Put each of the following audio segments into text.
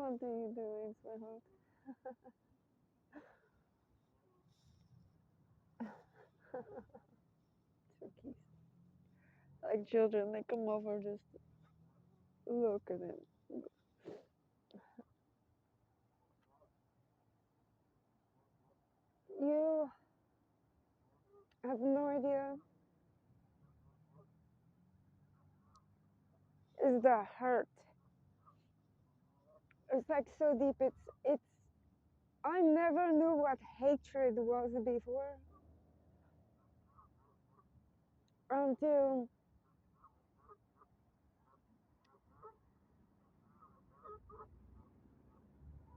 What are you doing, sweetheart? Turkeys. Like children, they come over just look at it. You have no idea. Is the hurt? It's like so deep. It's. I never knew what hatred was before until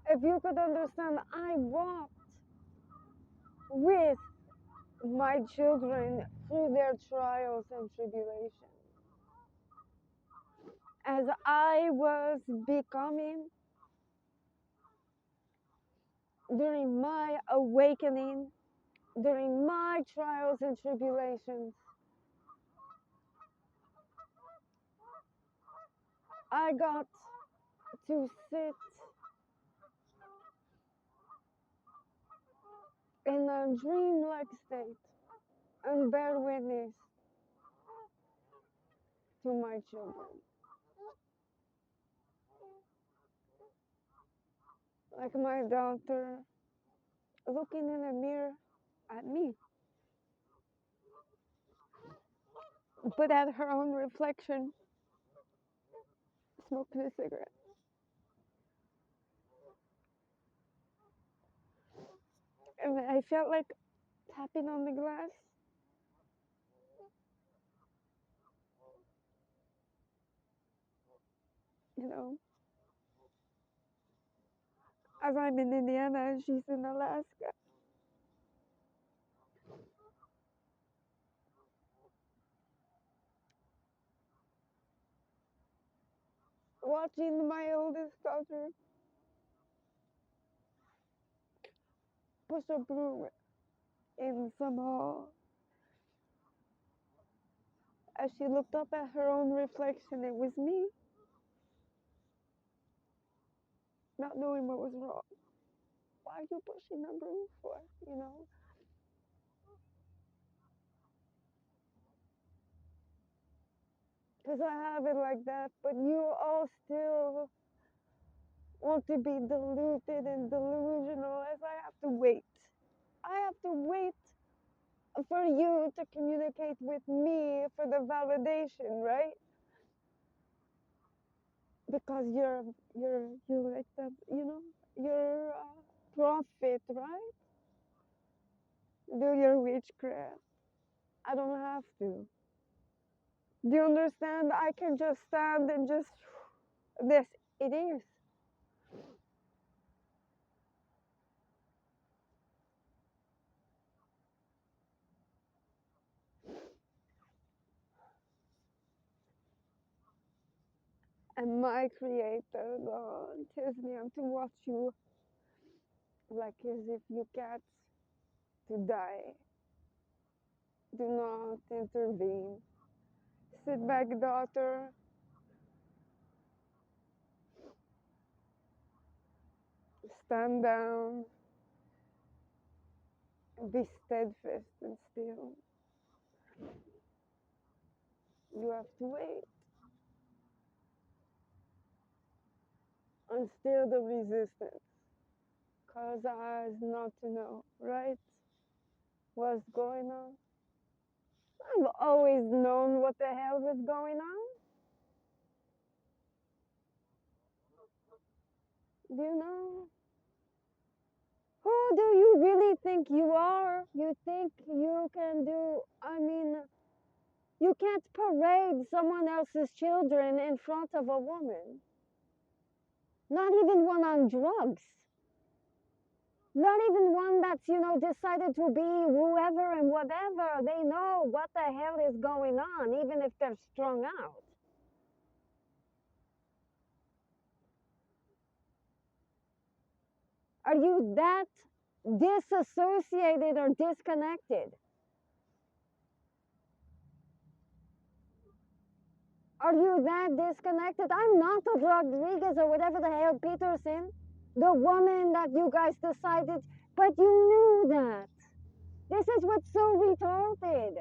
if you could understand, I walked with my children through their trials and tribulations. As I was becoming, during my awakening, during my trials and tribulations, I got to sit in a dreamlike state and bear witness to my children. Like my daughter looking in a mirror at me, but at her own reflection, smoking a cigarette. And I felt like tapping on the glass, you know, as I'm in Indiana and she's in Alaska. Watching my oldest daughter push a broom in some hall. As she looked up at her own reflection, it was me, not knowing what was wrong. Why are you pushing a broom for? You know? Because I have it like that, but you all still want to be deluded and delusional as I have to wait. I have to wait for you to communicate with me for the validation, right? Because you're like that, you know, you're a prophet, right? Do your witchcraft. I don't have to. Do you understand? I can just stand and just this. It is. And my creator, God, tells me I'm to watch you like as if you get to die. Do not intervene. Sit back, daughter. Stand down. Be steadfast and still. You have to wait. And still the resistance. Cause eyes not to know, right? What's going on? I've always known what the hell was going on. Do you know? Who do you really think you are? You think you can do, I mean, you can't parade someone else's children in front of a woman. Not even one on drugs. Not even one that's, you know, decided to be whoever and whatever. They know what the hell is going on, even if they're strung out. Are you that disassociated or disconnected? Are you that disconnected? I'm not a Rodriguez or whatever the hell Peterson, the woman that you guys decided, but you knew that. This is what's so retarded.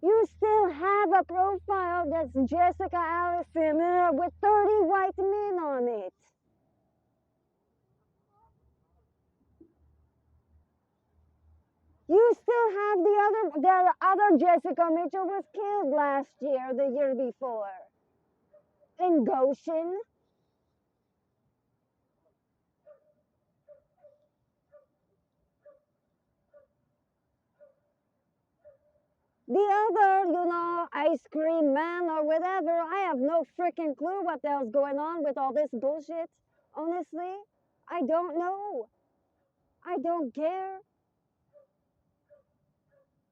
You still have a profile that's Jessica Allison with 30 white men on it. You still have the other Jessica Mitchell was killed last year, the year before. In Goshen. The other, ice cream man or whatever, I have no freaking clue what the hell's going on with all this bullshit. Honestly, I don't know. I don't care.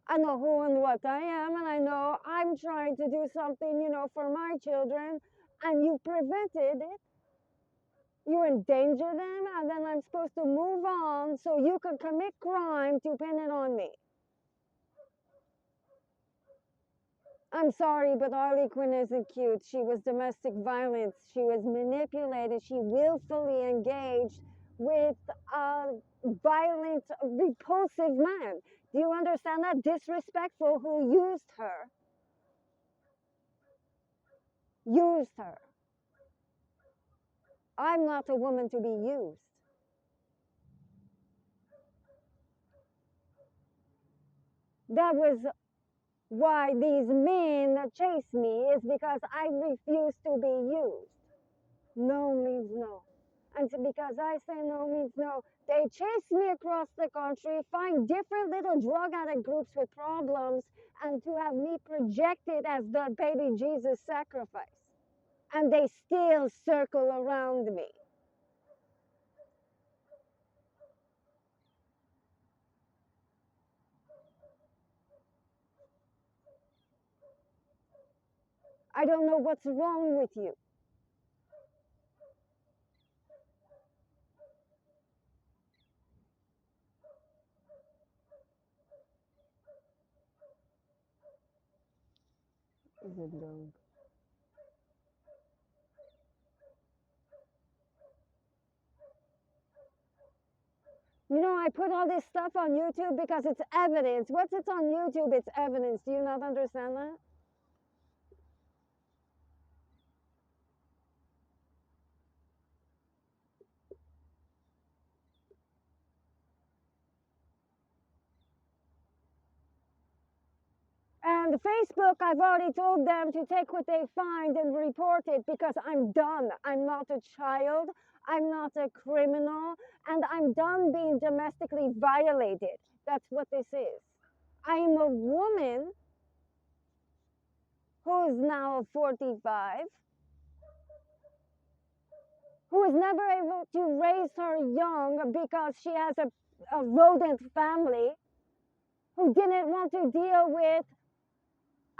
I know who and what I am, and I know I'm trying to do something, for my children, and you prevented it. You endanger them, and then I'm supposed to move on so you can commit crime to pin it on me. I'm sorry, but Harley Quinn isn't cute. She was domestic violence. She was manipulated. She willfully engaged with a violent, repulsive man. Do you understand that? Disrespectful who used her. Used her. I'm not a woman to be used. That was why these men chase me, is because I refuse to be used. No means no. And because I say no means no, they chase me across the country, find different little drug addict groups with problems, and to have me projected as the baby Jesus sacrifice. And they still circle around me. I don't know what's wrong with you. Is it wrong? I put all this stuff on YouTube because it's evidence. Once it's on YouTube, it's evidence. Do you not understand that? And Facebook, I've already told them to take what they find and report it because I'm done. I'm not a child. I'm not a criminal. And I'm done being domestically violated. That's what this is. I'm a woman who is now 45, who is never able to raise her young because she has a rodent family, who didn't want to deal with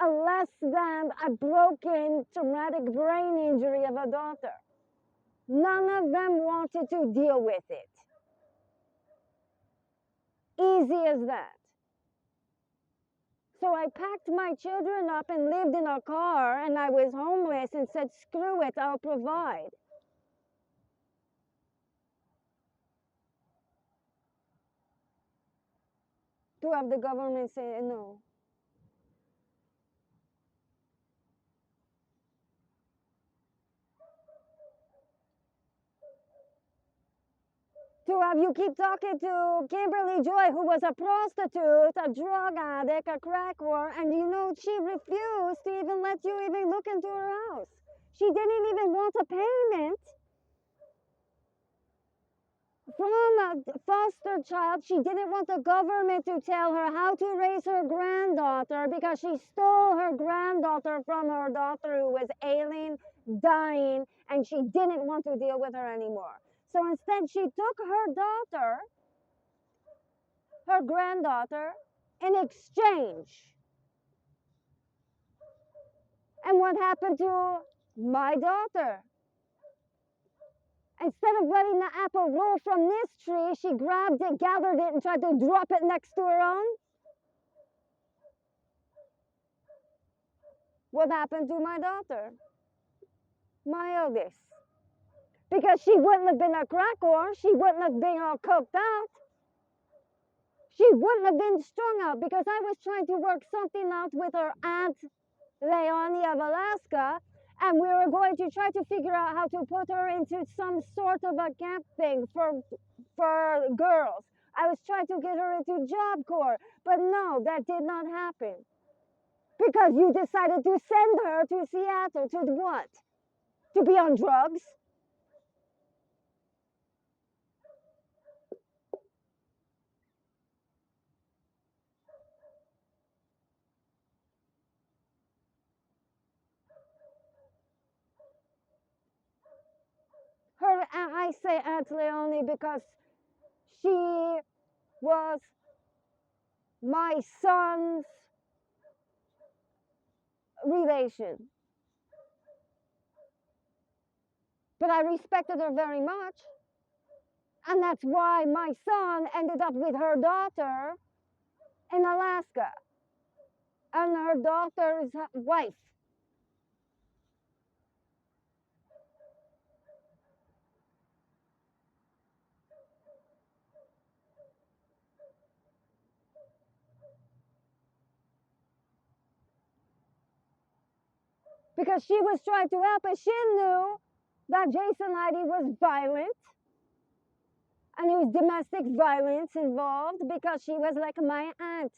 a less than a broken traumatic brain injury of a daughter. None of them wanted to deal with it. Easy as that. So I packed my children up and lived in a car, and I was homeless and said, screw it, I'll provide. To have the government say no. To have you keep talking to Kimberly Joy, who was a prostitute, a drug addict, a crack whore, and she refused to even let you even look into her house. She didn't even want a payment from a foster child. She didn't want the government to tell her how to raise her granddaughter because she stole her granddaughter from her daughter who was ailing, dying, and she didn't want to deal with her anymore. So instead, she took her granddaughter, in exchange. And what happened to my daughter? Instead of letting the apple roll from this tree, she grabbed it, gathered it, and tried to drop it next to her own. what happened to my daughter, my eldest. Because she wouldn't have been a crack whore, she wouldn't have been all coked out, she wouldn't have been strung out, because I was trying to work something out with her aunt Leonie of Alaska, and we were going to try to figure out how to put her into some sort of a camp thing for girls. I was trying to get her into Job Corps, but no, that did not happen. Because you decided to send her to Seattle to what? To be on drugs? Her, I say Aunt Leonie because she was my son's relation. But I respected her very much. And that's why my son ended up with her daughter in Alaska and her daughter's wife. Because she was trying to help us. She knew that Jason Heidi was violent and there was domestic violence involved because she was like my aunt.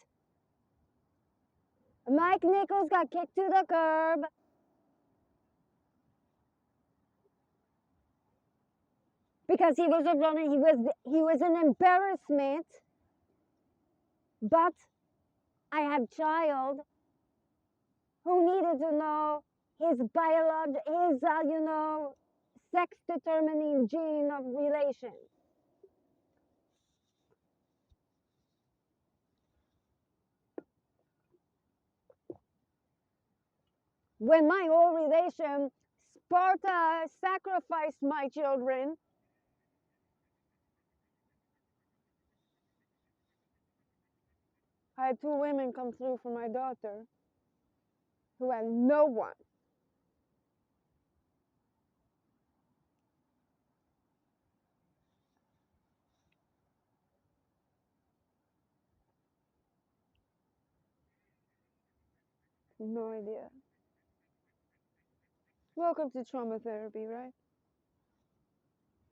Mike Nichols got kicked to the curb. Because he was a runner, he was an embarrassment. But I had a child who needed to know his sex determining gene of relation. When my whole relation, Sparta sacrificed my children, I had two women come through for my daughter who had no one. No idea. Welcome to trauma therapy, right?